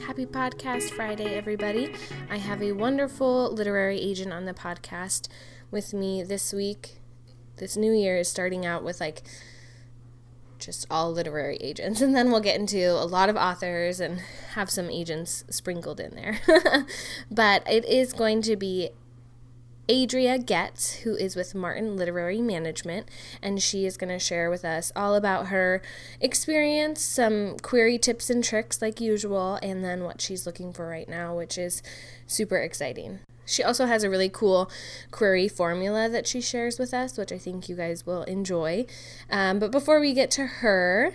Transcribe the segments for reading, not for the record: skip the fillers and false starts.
Happy Podcast Friday, everybody. I have a wonderful literary agent on the podcast with me this week. This new year is starting out with just all literary agents, and then we'll get into a lot of authors and have some agents sprinkled in there. But it is going to be Adria Goetz, who is with Martin Literary Management, and she is going to share with us all about her experience, some query tips and tricks like usual, and then what she's looking for right now, which is super exciting. She also has a really cool query formula that she shares with us, which I think you guys will enjoy. But before we get to her,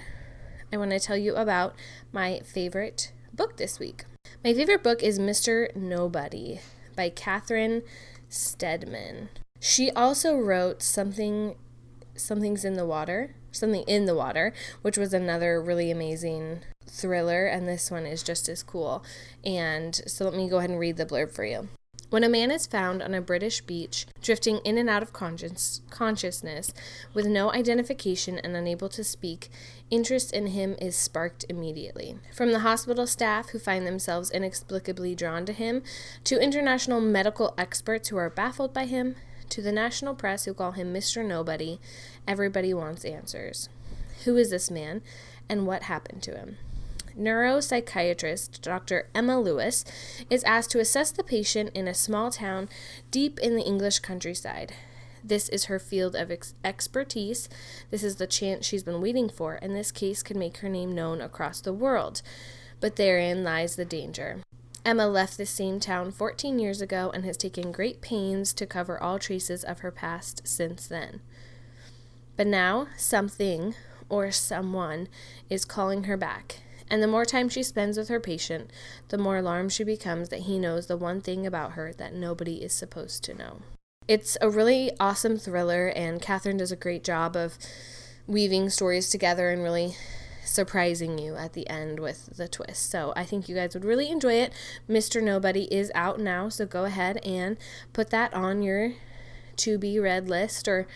I want to tell you about my favorite book this week. My favorite book is Mr. Nobody by Catherine Stedman. She also wrote Something's in the Water, which was another really amazing thriller, and this one is just as cool. And so let me go ahead and read the blurb for you. When a man is found on a British beach, drifting in and out of consciousness, with no identification and unable to speak, interest in him is sparked immediately. From the hospital staff, who find themselves inexplicably drawn to him, to international medical experts who are baffled by him, to the national press who call him Mr. Nobody, everybody wants answers. Who is this man, and what happened to him? Neuropsychiatrist Dr. Emma Lewis is asked to assess the patient in a small town deep in the English countryside. This is her field of expertise. This is the chance she's been waiting for, and this case could make her name known across the world. But therein lies the danger. Emma left this same town 14 years ago and has taken great pains to cover all traces of her past since then. But now, something or someone is calling her back. And the more time she spends with her patient, the more alarmed she becomes that he knows the one thing about her that nobody is supposed to know. It's a really awesome thriller, and Catherine does a great job of weaving stories together and really surprising you at the end with the twist. So I think you guys would really enjoy it. Mr. Nobody is out now, so go ahead and put that on your to-be-read list or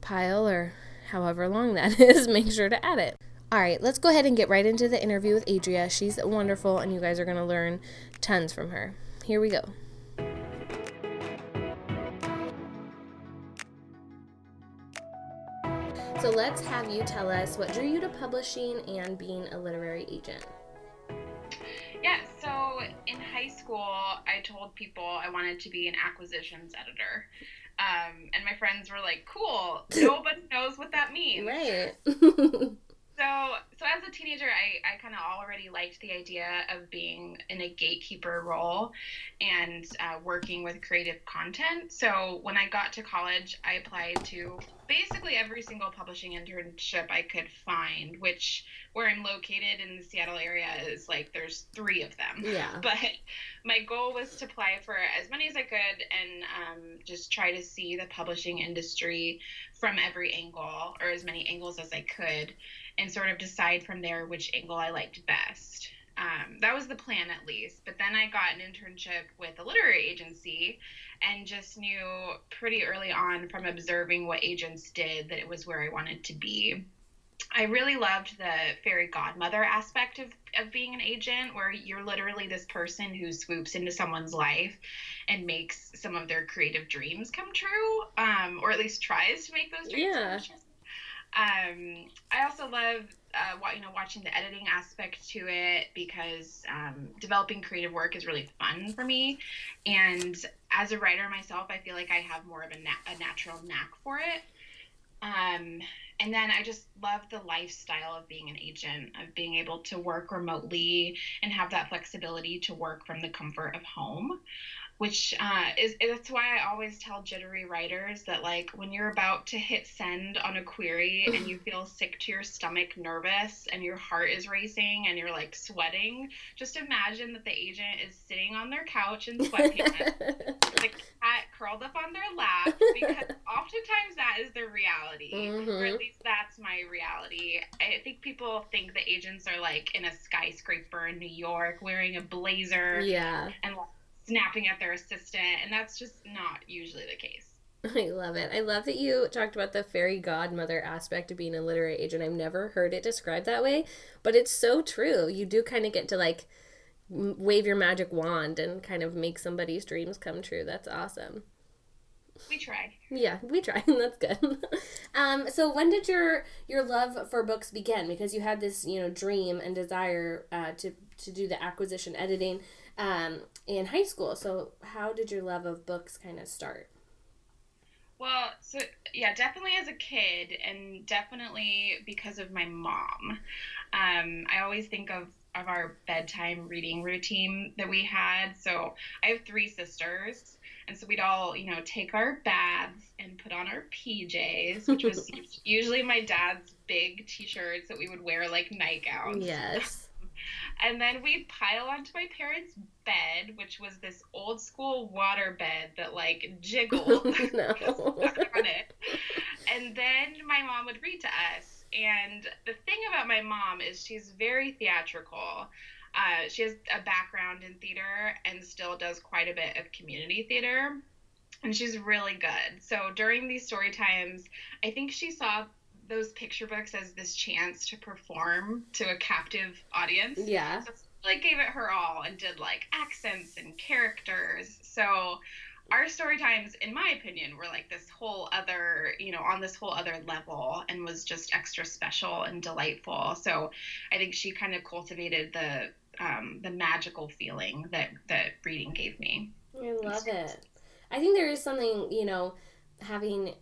pile or however long that is. Make sure to add it. All right, let's go ahead and get right into the interview with Adria. She's wonderful, and you guys are going to learn tons from her. Here we go. So let's have you tell us what drew you to publishing and being a literary agent. Yeah, so in high school, I told people I wanted to be an acquisitions editor. And my friends were like, cool, nobody knows what that means. Right. So as a teenager, I kind of already liked the idea of being in a gatekeeper role and working with creative content. So when I got to college, I applied to basically every single publishing internship I could find, which where I'm located in the Seattle area is there's 3 of them. Yeah. But my goal was to apply for as many as I could and just try to see the publishing industry from every angle, or as many angles as I could, and sort of decide from there which angle I liked best. That was the plan, at least. But then I got an internship with a literary agency and just knew pretty early on from observing what agents did that it was where I wanted to be. I really loved the fairy godmother aspect of being an agent, where you're literally this person who swoops into someone's life and makes some of their creative dreams come true, or at least tries to make those dreams come true. I also love watching the editing aspect to it, because developing creative work is really fun for me. And as a writer myself, I feel like I have more of a natural knack for it. And then I just love the lifestyle of being an agent, of being able to work remotely and have that flexibility to work from the comfort of home, which that's why I always tell jittery writers that when you're about to hit send on a query and you feel sick to your stomach, nervous, and your heart is racing and you're sweating, just imagine that the agent is sitting on their couch in sweatpants, the cat curled up on their lap, because oftentimes that is their reality, or at least that's my reality. I think people think the agents are in a skyscraper in New York wearing a blazer, and snapping at their assistant, and that's just not usually the case. I love it. I love that you talked about the fairy godmother aspect of being a literary agent. I've never heard it described that way, but it's so true. You do kind of get to wave your magic wand and kind of make somebody's dreams come true. That's awesome. We try. Yeah, we try. That's good. So when did your love for books begin? Because you had this, dream and desire to do the acquisition editing in high school. So how did your love of books kind of start? Well, so yeah, definitely as a kid, and definitely because of my mom. I always think of our bedtime reading routine that we had. So I have three sisters, and so we'd all, take our baths and put on our PJs, which was usually my dad's big t-shirts that we would wear like nightgowns. Yes. And then we'd pile onto my parents' bed, which was this old school water bed that like jiggled No. on it. And then my mom would read to us. And the thing about my mom is she's very theatrical. She has a background in theater and still does quite a bit of community theater. And she's really good. So during these story times, I think she saw those picture books as this chance to perform to a captive audience. Yeah. So like gave it her all and did like accents and characters. So our story times, in my opinion, were like this whole other, on this whole other level, and was just extra special and delightful. So I think she kind of cultivated the magical feeling that reading gave me. I love it. I think there is something, having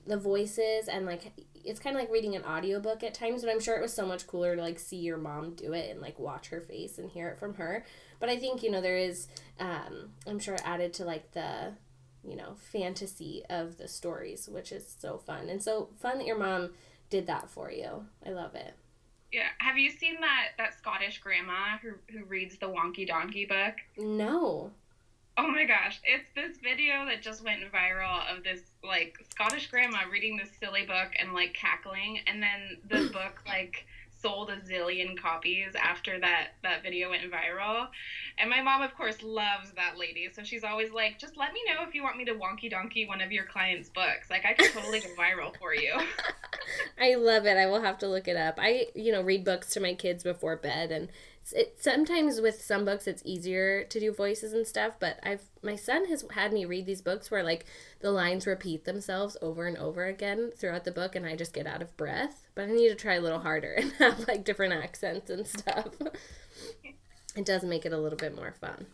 the voices and like it's kind of like reading an audiobook at times, but I'm sure it was so much cooler to like see your mom do it and like watch her face and hear it from her. But I think there is I'm sure added to like the fantasy of the stories, which is so fun, and so fun that your mom did that for you. I love it. Yeah, have you seen that Scottish grandma who reads the Wonky Donkey book? No. Oh my gosh, it's this video that just went viral of this like Scottish grandma reading this silly book and like cackling, and then the book like sold a zillion copies after that video went viral. And my mom of course loves that lady, so she's always like, just let me know if you want me to wonky donkey one of your clients' books. Like I can totally go viral for you. I love it. I will have to look it up. I read books to my kids before bed, and sometimes with some books it's easier to do voices and stuff, but my son has had me read these books where like the lines repeat themselves over and over again throughout the book, and I just get out of breath. But I need to try a little harder and have like different accents and stuff. It does make it a little bit more fun.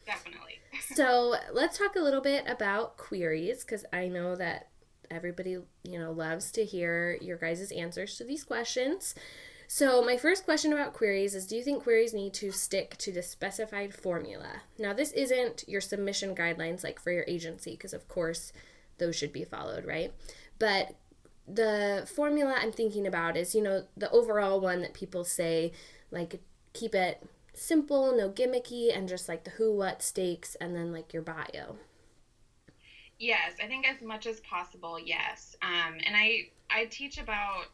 Definitely. So let's talk a little bit about queries, because I know that everybody loves to hear your guys' answers to these questions. So my first question about queries is, do you think queries need to stick to the specified formula? Now, this isn't your submission guidelines like for your agency, because of course those should be followed, right? But the formula I'm thinking about is, the overall one that people say, like, keep it simple, no gimmicky, and just like the who, what, stakes, and then like your bio. Yes, I think as much as possible, yes. And I teach about,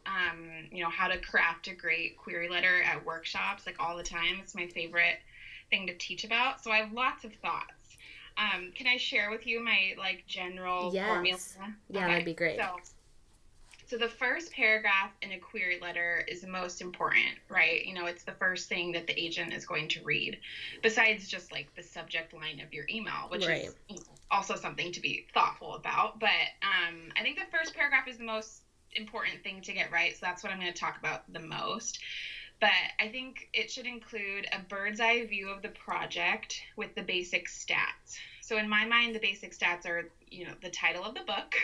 how to craft a great query letter at workshops, like all the time. It's my favorite thing to teach about. So I have lots of thoughts. Can I share with you my, like, general formula? Yeah, okay. That'd be great. So the first paragraph in a query letter is the most important, right? It's the first thing that the agent is going to read, besides just like the subject line of your email, which right. is also something to be thoughtful about. But I think the first paragraph is the most important thing to get right. So that's what I'm going to talk about the most. But I think it should include a bird's eye view of the project with the basic stats. So in my mind, the basic stats are, the title of the book,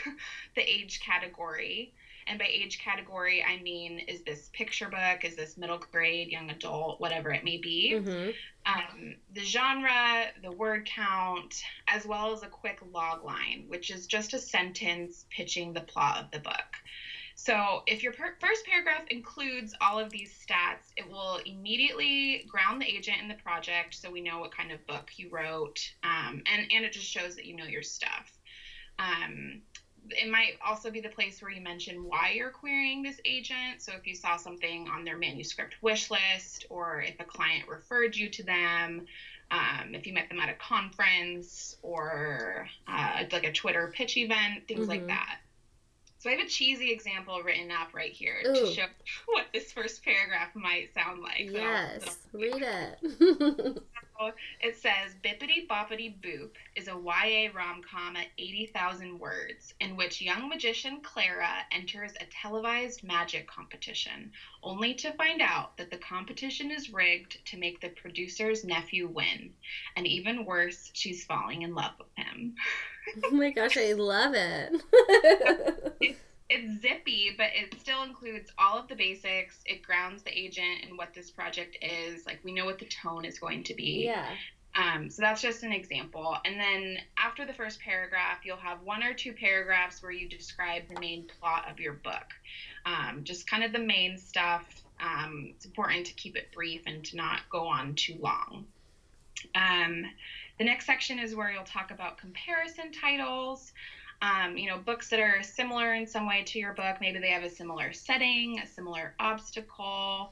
the age category. And by age category, I mean, is this picture book? Is this middle grade, young adult, whatever it may be? Mm-hmm. The genre, the word count, as well as a quick log line, which is just a sentence pitching the plot of the book. So if your first paragraph includes all of these stats, it will immediately ground the agent in the project, so we know what kind of book you wrote, and it just shows that you know your stuff. It might also be the place where you mention why you're querying this agent. So if you saw something on their manuscript wish list, or if a client referred you to them, if you met them at a conference, or like a Twitter pitch event, things mm-hmm. like that. So I have a cheesy example written up right here to Ooh, show what this first paragraph might sound like. yes. Read it. So it says, Bippity Boppity Boop is a YA rom-com at 80,000 words in which young magician Clara enters a televised magic competition, only to find out that the competition is rigged to make the producer's nephew win. And even worse, she's falling in love with him. Oh my gosh, I love it. It's zippy, but it still includes all of the basics. It grounds the agent in what this project is. Like, we know what the tone is going to be. Yeah. So that's just an example. And then after the first paragraph, you'll have one or two paragraphs where you describe the main plot of your book. Just kind of the main stuff. It's important to keep it brief and to not go on too long. The next section is where you'll talk about comparison titles. Books that are similar in some way to your book. Maybe they have a similar setting, a similar obstacle,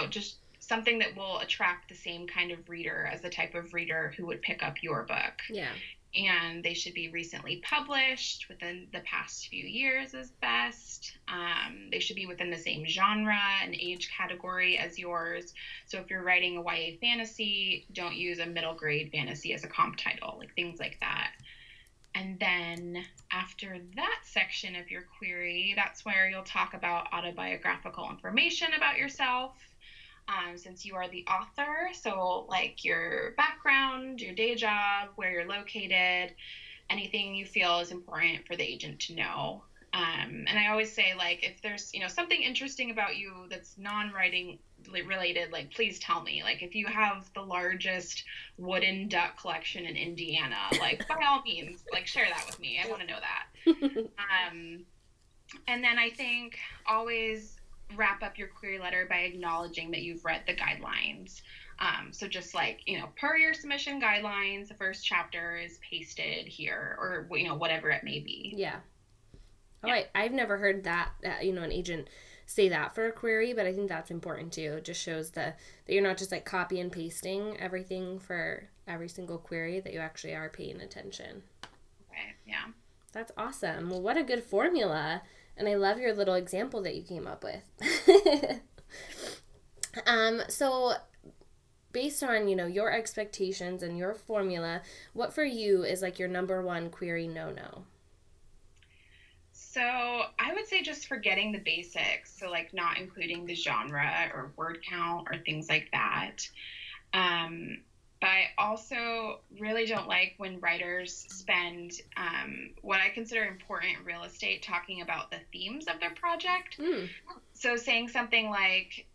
just something that will attract the same kind of reader as the type of reader who would pick up your book. Yeah. And they should be recently published within the past few years as best. They should be within the same genre and age category as yours. So if you're writing a YA fantasy, don't use a middle grade fantasy as a comp title, like things like that. And then after that section of your query, that's where you'll talk about autobiographical information about yourself, since you are the author. So like your background, your day job, where you're located, anything you feel is important for the agent to know. And I always say, like, if there's, something interesting about you that's non-writing related, like, please tell me. Like, if you have the largest wooden duck collection in Indiana, like, by all means, like, share that with me. I want to know that. And then I think always wrap up your query letter by acknowledging that you've read the guidelines. So just like, per your submission guidelines, the first chapter is pasted here, or, whatever it may be. Yeah. Oh, yeah. I've never heard that, an agent say that for a query, but I think that's important too. It just shows that you're not just like copy and pasting everything for every single query, that you actually are paying attention. Okay, yeah. That's awesome. Well, what a good formula. And I love your little example that you came up with. So based on, your expectations and your formula, what for you is like your number one query no-no? So I would say just forgetting the basics. So like not including the genre or word count or things like that. But I also really don't like when writers spend what I consider important real estate talking about the themes of their project. So saying something like,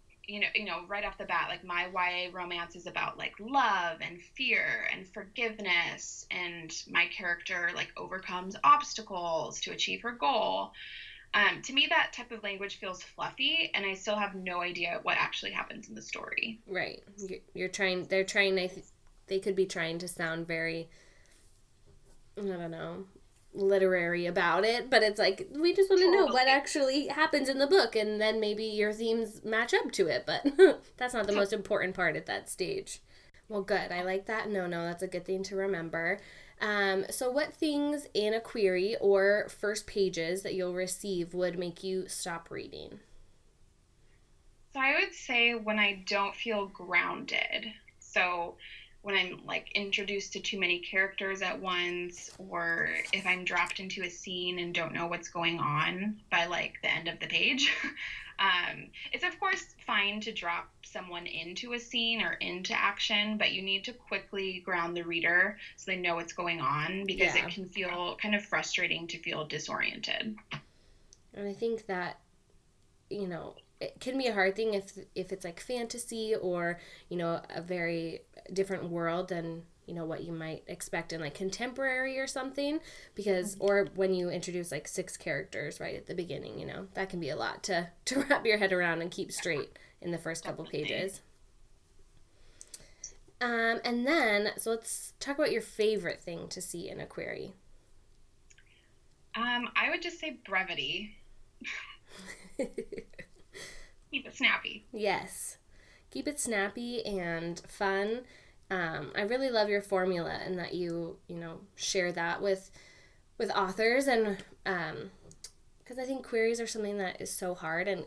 right off the bat, like my YA romance is about like love and fear and forgiveness, and my character like overcomes obstacles to achieve her goal. To me, that type of language feels fluffy, and I still have no idea what actually happens in the story. Right. They could be trying to sound very, I don't know, literary about it, but it's like, we just want to know what actually happens in the book, and then maybe your themes match up to it, but that's not the most important part at that stage. Well, good. I like that. No, that's a good thing to remember. So what things in a query or first pages that you'll receive would make you stop reading? So I would say when I don't feel grounded. So when I'm like introduced to too many characters at once, or if I'm dropped into a scene and don't know what's going on by like the end of the page. It's of course fine to drop someone into a scene or into action, but you need to quickly ground the reader so they know what's going on, because it can feel kind of frustrating to feel disoriented. And I think that, it can be a hard thing if it's like fantasy or, a very different world than, what you might expect in like contemporary or something, because, or when you introduce like 6 characters right at the beginning, that can be a lot to wrap your head around and keep straight in the first couple pages. And then, so let's talk about your favorite thing to see in a query. I would just say brevity. Keep it snappy. Yes. Keep it snappy and fun. I really love your formula, and that you share that with with authors, and because I think queries are something that is so hard, and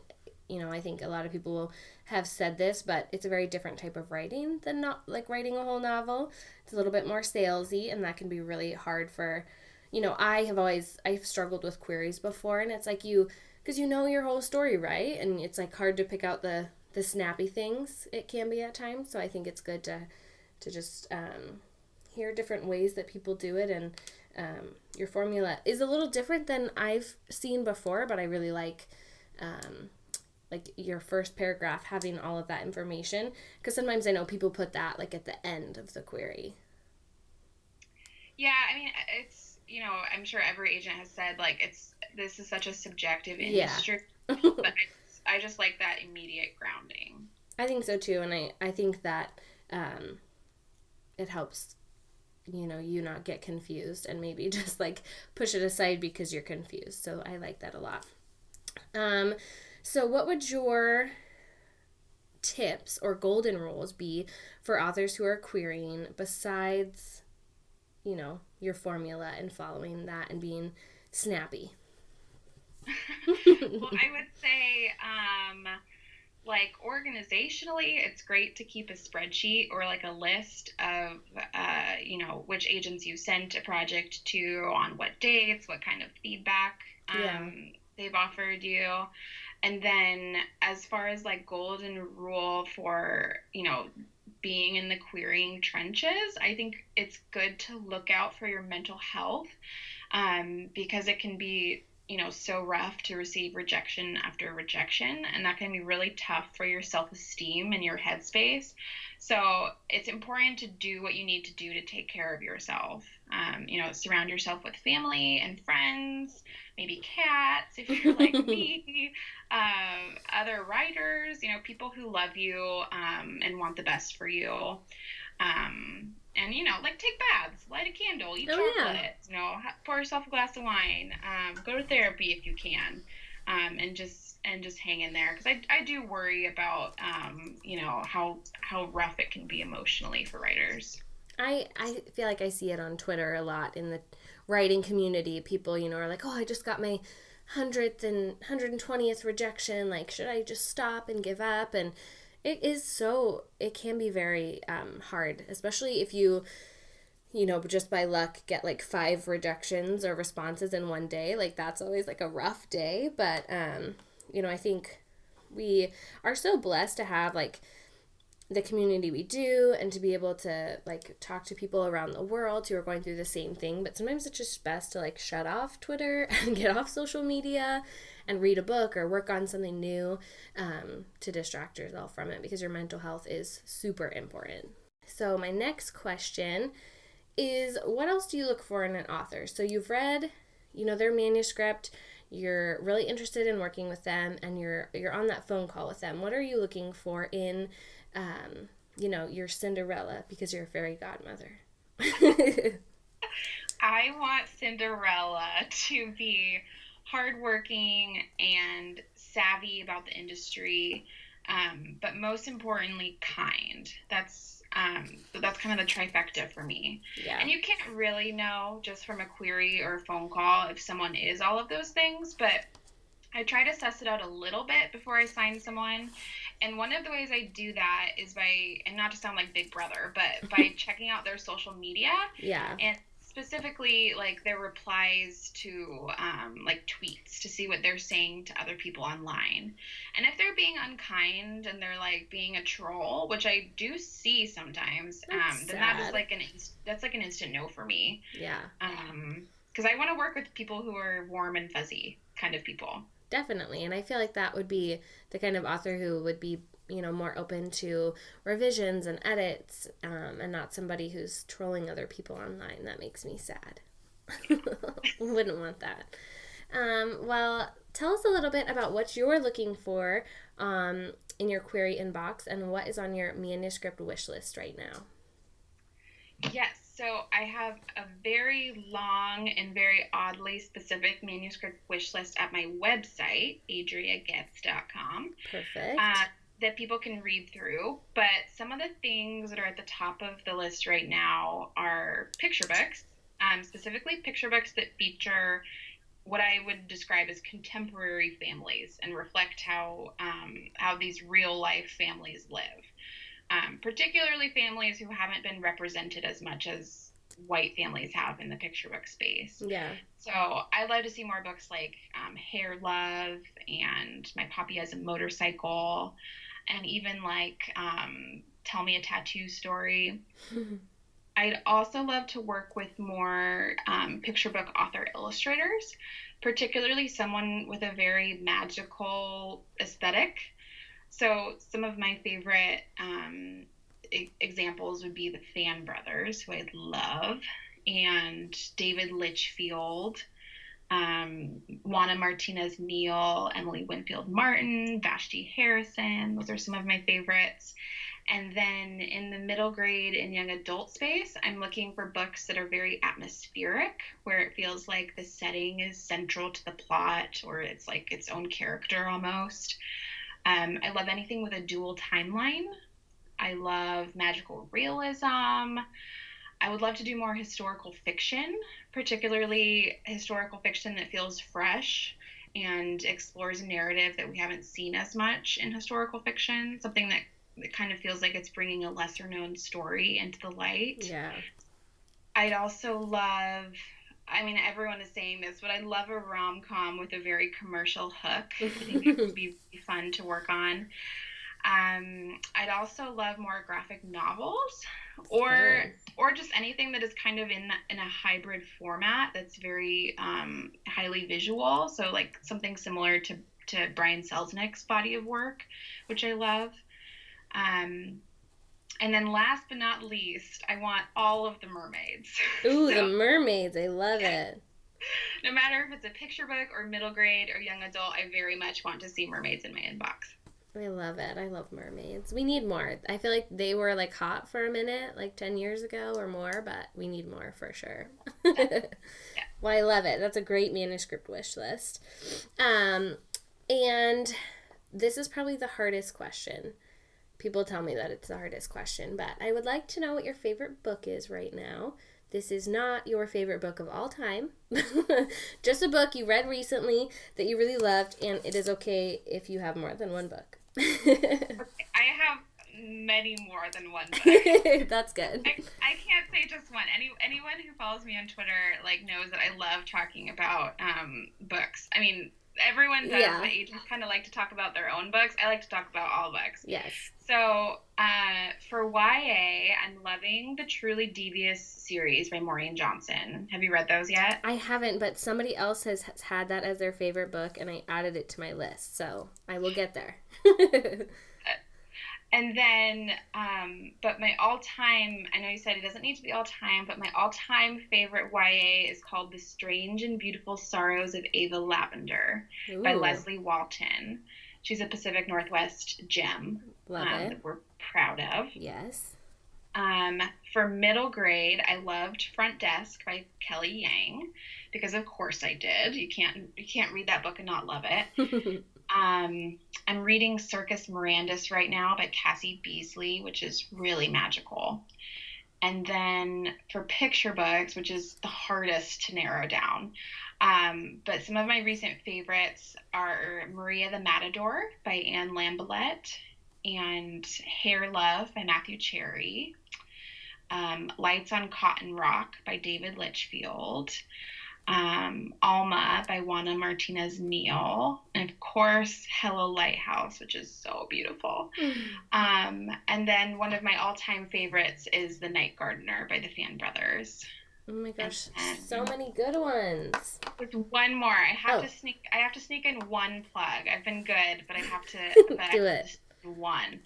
I think a lot of people will have said this, but it's a very different type of writing than not like writing a whole novel. It's a little bit more salesy, and that can be really hard for, I've struggled with queries before, and it's like because you know your whole story, right? And it's like hard to pick out the snappy things it can be at times. So I think it's good to just hear different ways that people do it, and your formula is a little different than I've seen before, but I really like your first paragraph having all of that information, because sometimes I know people put that like at the end of the query. Yeah, I mean, it's, I'm sure every agent has said, like, this is such a subjective Yeah. industry, but I just like that immediate grounding. I think so too, and I think that it helps you not get confused and maybe just like push it aside because you're confused. So I like that a lot. um so what would your tips or golden rules be for authors who are querying, besides your formula and following that and being snappy? Well, I would say, like, organizationally, it's great to keep a spreadsheet or like a list of, which agents you sent a project to, on what dates, what kind of feedback Yeah. they've offered you. And then as far as like golden rule for, being in the querying trenches, I think it's good to look out for your mental health, because it can be, so rough to receive rejection after rejection, and that can be really tough for your self-esteem and your headspace. So it's important to do what you need to do to take care of yourself. Surround yourself with family and friends, maybe cats if you're like me, other writers, people who love you, and want the best for you. And like, take baths, light a candle, eat Oh yeah. chocolate, pour yourself a glass of wine, go to therapy if you can, and just hang in there, because I do worry about, how rough it can be emotionally for writers. I feel like I see it on Twitter a lot in the writing community. People, are like, oh, I just got my 120th rejection. Like, should I just stop and give up? And it can be very hard, especially if just by luck get like 5 rejections or responses in one day. Like, that's always like a rough day. But, I think we are so blessed to have like the community we do, and to be able to like talk to people around the world who are going through the same thing. But sometimes it's just best to like shut off Twitter and get off social media and read a book or work on something new, to distract yourself from it, because your mental health is super important. So my next question is, what else do you look for in an author? So you've read their manuscript, you're really interested in working with them, and you're on that phone call with them. What are you looking for in your Cinderella, because you're a fairy godmother? I want Cinderella to be hardworking and savvy about the industry, but most importantly, kind. That's kind of the trifecta for me. Yeah. And you can't really know just from a query or a phone call if someone is all of those things, but I try to suss it out a little bit before I sign someone. And one of the ways I do that is by, and not to sound like Big Brother, but by checking out their social media, Yeah. and specifically like their replies to, like, tweets, to see what they're saying to other people online. And if they're being unkind and they're like being a troll, which I do see sometimes, then that is like that's like an instant no for me. Yeah. Because I want to work with people who are warm and fuzzy kind of people. Definitely. And I feel like that would be the kind of author who would be, more open to revisions and edits, and not somebody who's trolling other people online. That makes me sad. Wouldn't want that. Well, tell us a little bit about what you're looking for in your query inbox, and what is on your manuscript wish list right now. Yes, so I have a very long and very oddly specific manuscript wish list at my website, adriagoetz.com, Perfect. that people can read through. But some of the things that are at the top of the list right now are picture books. specifically picture books that feature what I would describe as contemporary families and reflect how these real life families live. Particularly families who haven't been represented as much as white families have in the picture book space. Yeah. So I love to see more books like Hair Love and My Poppy Has a Motorcycle, and even like Tell Me a Tattoo Story. I'd also love to work with more picture book author illustrators, particularly someone with a very magical aesthetic. So some of my favorite examples would be the Fan Brothers, who I love, and David Litchfield, Juana Martinez Neal, Emily Winfield Martin, Vashti Harrison. Those are some of my favorites. And then in the middle grade and young adult space, I'm looking for books that are very atmospheric, where it feels like the setting is central to the plot, or it's like its own character almost. I love anything with a dual timeline. I love magical realism. I would love to do more historical fiction, particularly historical fiction that feels fresh and explores a narrative that we haven't seen as much in historical fiction, something that kind of feels like it's bringing a lesser known story into the light. Yeah. I'd also love, I mean, everyone is saying this, but I love a rom-com with a very commercial hook. I think it would be fun to work on. I'd also love more graphic novels, or just anything that is kind of in a hybrid format that's very highly visual. So like something similar to Brian Selznick's body of work, which I love. And then last but not least, I want all of the mermaids. Ooh, the mermaids. I love it. No matter if it's a picture book or middle grade or young adult, I very much want to see mermaids in my inbox. I love it. I love mermaids. We need more. I feel like they were like hot for a minute, like 10 years ago or more, but we need more for sure. Yeah. Well, I love it. That's a great manuscript wish list. And this is probably the hardest question. People tell me that it's the hardest question, but I would like to know what your favorite book is right now. This is not your favorite book of all time. Just a book you read recently that you really loved, and it is okay if you have more than one book. I have many more than one book. That's good. I can't say just one. Anyone who follows me on Twitter like knows that I love talking about books. I mean, everyone does. Yeah. But agents kind of like to talk about their own books. I like to talk about all books. Yes. So for YA, I'm loving the Truly Devious series by Maureen Johnson. Have you read those yet? I haven't, but somebody else has had that as their favorite book, and I added it to my list, so I will get there. And then, but my all-time, I know you said it doesn't need to be all-time, but my all-time favorite YA is called The Strange and Beautiful Sorrows of Ava Lavender by Leslie Walton. She's a Pacific Northwest gem that we're proud of. Yes. For middle grade, I loved Front Desk by Kelly Yang, because of course I did. You can't read that book and not love it. I'm reading Circus Mirandus right now by Cassie Beasley, which is really magical. And then for picture books, which is the hardest to narrow down, but some of my recent favorites are Maria the Matador by Anne Lambelet and Hair Love by Matthew Cherry, Lights on Cotton Rock by David Litchfield, Alma by Juana Martinez Neal, and of course Hello Lighthouse, which is so beautiful. And then one of my all-time favorites is The Night Gardener by the Fan Brothers. Oh my gosh, so many good ones. With one more, I have to sneak in one plug. I've been good, but I have to do it. One.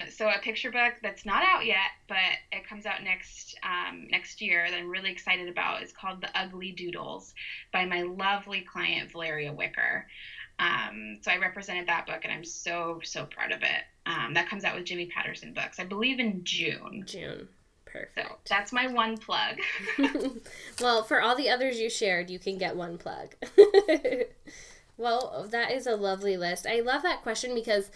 So a picture book that's not out yet, but it comes out next year that I'm really excited about is called The Ugly Doodles by my lovely client Valeria Wicker. So I represented that book, and I'm so proud of it. That comes out with Jimmy Patterson Books, I believe in June. Perfect. So that's my one plug. Well, for all the others you shared, you can get one plug. Well, that is a lovely list. I love that question because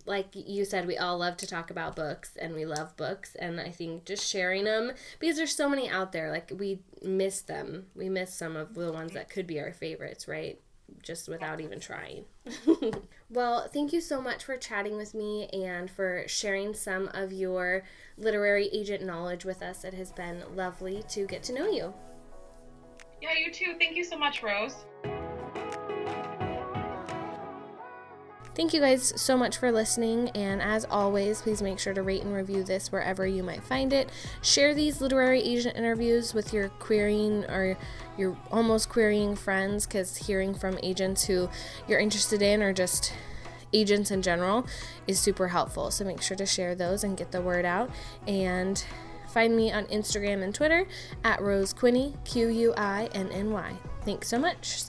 like you said, we all love to talk about books, and we love books, and I think just sharing them, because there's so many out there, like we miss them. We miss some of the ones that could be our favorites, right? Just without even trying. Well, thank you so much for chatting with me and for sharing some of your literary agent knowledge with us. It has been lovely to get to know you. Yeah, you too. Thank you so much, Rose. Thank you guys so much for listening, and as always, please make sure to rate and review this wherever you might find it. Share these literary agent interviews with your querying or your almost querying friends, because hearing from agents who you're interested in, or just agents in general, is super helpful. So make sure to share those and get the word out. And find me on Instagram and Twitter at Rose Quinney, Quinny. Thanks so much.